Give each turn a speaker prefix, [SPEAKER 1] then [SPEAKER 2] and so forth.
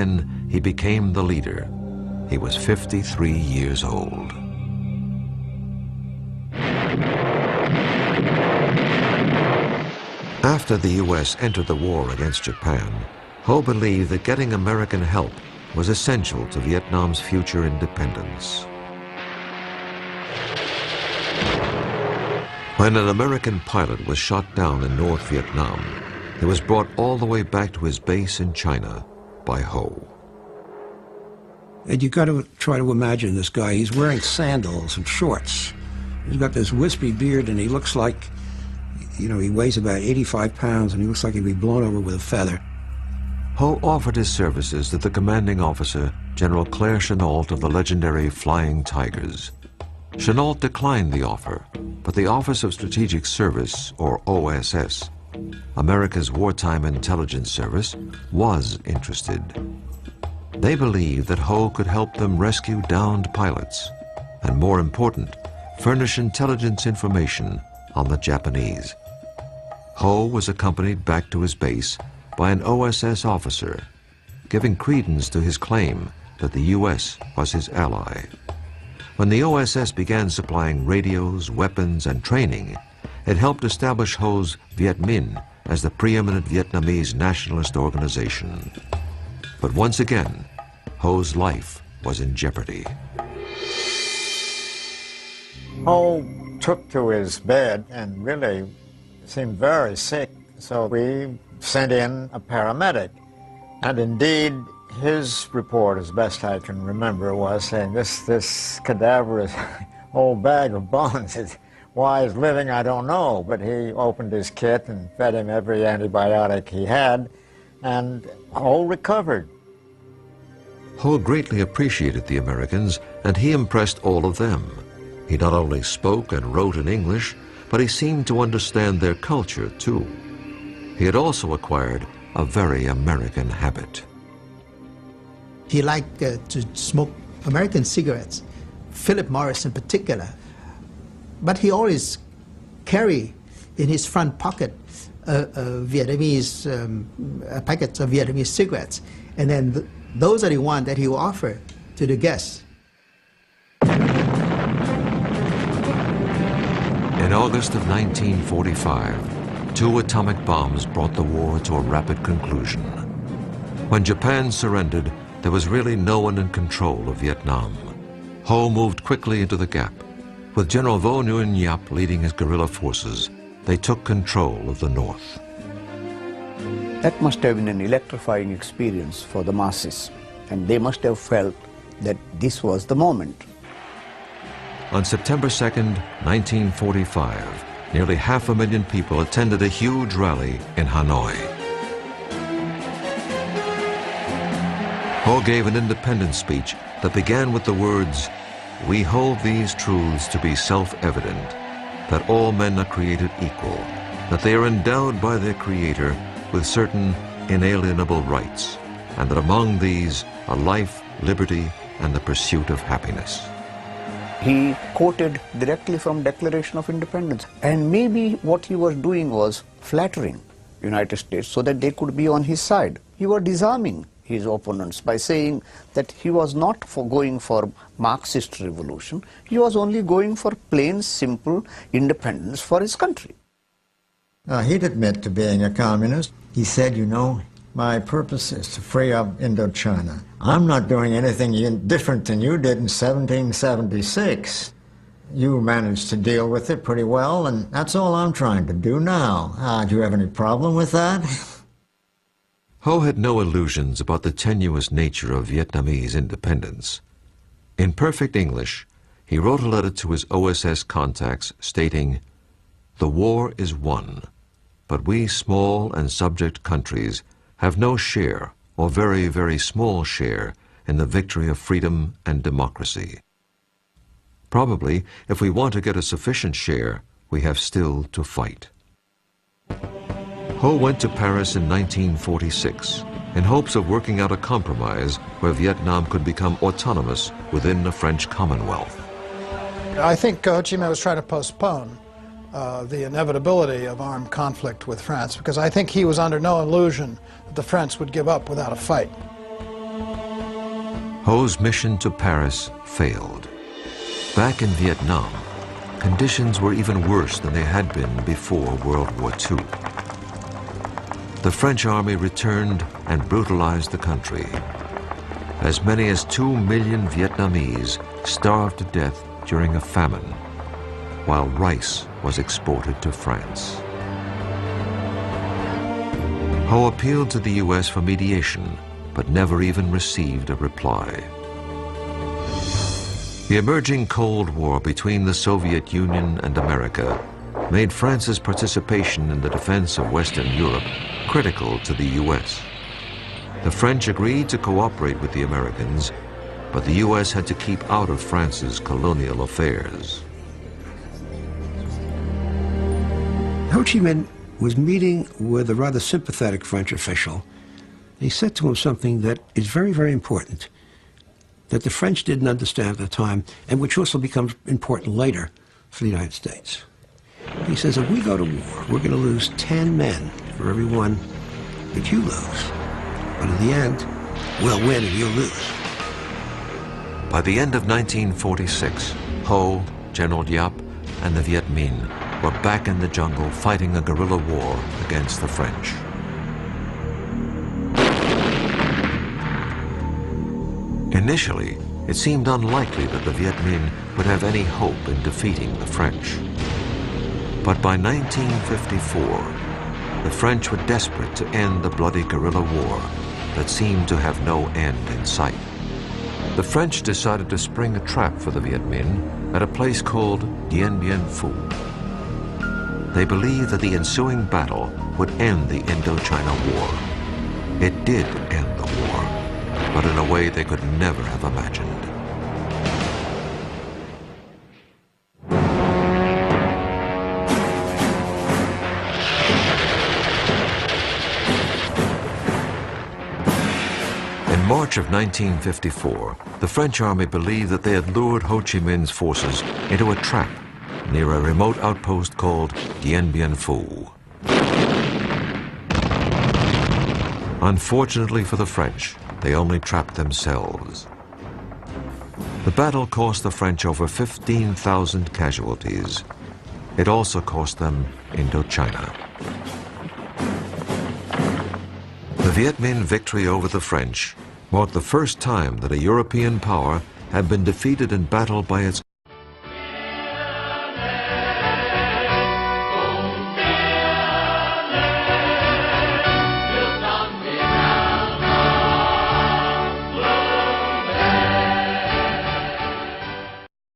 [SPEAKER 1] Then he became the leader. He was 53 years old. After the U.S. entered the war against Japan, Ho believed that getting American help was essential to Vietnam's future independence. When an American pilot was shot down in North Vietnam, he was brought all the way back to his base in China by Ho.
[SPEAKER 2] And you got to try to imagine this guy. He's wearing sandals and shorts. He's got this wispy beard, and he looks like, you know, he weighs about 85 pounds, and he looks like he'd be blown over with a feather.
[SPEAKER 1] Ho offered his services to the commanding officer, General Claire Chennault of the legendary Flying Tigers. Chennault declined the offer, but the Office of Strategic Service, or OSS, America's wartime intelligence service, was interested. They believed that Ho could help them rescue downed pilots, and more important, furnish intelligence information on the Japanese. Ho was accompanied back to his base by an OSS officer, giving credence to his claim that the U.S. was his ally. When the OSS began supplying radios, weapons, and training, it helped establish Ho's Viet Minh as the preeminent Vietnamese nationalist organization. But once again, Ho's life was in jeopardy.
[SPEAKER 3] Ho took to his bed and really seemed very sick, so we sent in a paramedic. And indeed, his report, as best I can remember, was saying, this cadaverous old bag of bones, why he's living, I don't know. But he opened his kit and fed him every antibiotic he had, and Ho recovered.
[SPEAKER 1] Ho greatly appreciated the Americans, and he impressed all of them. He not only spoke and wrote in English, but he seemed to understand their culture, too. He had also acquired a very American habit.
[SPEAKER 4] He liked to smoke American cigarettes, Philip Morris in particular. But he always carried in his front pocket Vietnamese packets of Vietnamese cigarettes. And then those are the ones that he will offer to the guests.
[SPEAKER 1] In August of 1945, 2 atomic bombs brought the war to a rapid conclusion. When Japan surrendered, there was really no one in control of Vietnam. Ho moved quickly into the gap. With General Vo Nguyen Giap leading his guerrilla forces, they took control of the north.
[SPEAKER 5] That must have been an electrifying experience for the masses, and they must have felt that this was the moment.
[SPEAKER 1] On September 2nd, 1945, nearly 500,000 people attended a huge rally in Hanoi. Ho gave an independence speech that began with the words, "We hold these truths to be self-evident, that all men are created equal, that they are endowed by their Creator with certain inalienable rights, and that among these are life, liberty, and the pursuit of happiness."
[SPEAKER 5] He quoted directly from Declaration of Independence, and maybe what he was doing was flattering United States so that they could be on his side. He was disarming his opponents by saying that he was not going for Marxist revolution, he was only going for plain, simple independence for his country.
[SPEAKER 3] He'd admit to being a communist. He said, you know, my purpose is to free up Indochina. I'm not doing anything different than you did in 1776. You managed to deal with it pretty well, and that's all I'm trying to do now. Do you have any problem with that?
[SPEAKER 1] Ho had no illusions about the tenuous nature of Vietnamese independence. In perfect English, he wrote a letter to his OSS contacts stating, "The war is won, but we small and subject countries have no share, or very, very small share, in the victory of freedom and democracy. Probably, if we want to get a sufficient share, we have still to fight." Ho went to Paris in 1946 in hopes of working out a compromise where Vietnam could become autonomous within the French Commonwealth.
[SPEAKER 6] I think Ho Chi Minh was trying to postpone the inevitability of armed conflict with France, because I think he was under no illusion that the French would give up without a fight.
[SPEAKER 1] Ho's mission to Paris failed. Back in Vietnam, conditions were even worse than they had been before World War II. The French army returned and brutalized the country. As many as 2 million Vietnamese starved to death during a famine, while rice was exported to France. Ho appealed to the U.S. for mediation, but never even received a reply. The emerging Cold War between the Soviet Union and America made France's participation in the defense of Western Europe critical to the U.S. The French agreed to cooperate with the Americans, but the U.S. had to keep out of France's colonial affairs.
[SPEAKER 2] Ho Chi Minh was meeting with a rather sympathetic French official. He said to him something that is very, very important, that the French didn't understand at the time, and which also becomes important later for the United States. He says, if we go to war, we're going to lose 10 men for every one that you lose. But in the end, we'll win and you'll lose.
[SPEAKER 1] By the end of 1946, Ho, General Giap, and the Viet Minh were back in the jungle fighting a guerrilla war against the French. Initially, it seemed unlikely that the Viet Minh would have any hope in defeating the French. But by 1954, the French were desperate to end the bloody guerrilla war that seemed to have no end in sight. The French decided to spring a trap for the Viet Minh at a place called Dien Bien Phu. They believed that the ensuing battle would end the Indochina War. It did end the war, but in a way they could never have imagined. In March of 1954, the French army believed that they had lured Ho Chi Minh's forces into a trap near a remote outpost called Dien Bien Phu. Unfortunately for the French, they only trapped themselves. The battle cost the French over 15,000 casualties. It also cost them Indochina. The Viet Minh victory over the French marked the first time that a European power had been defeated in battle by its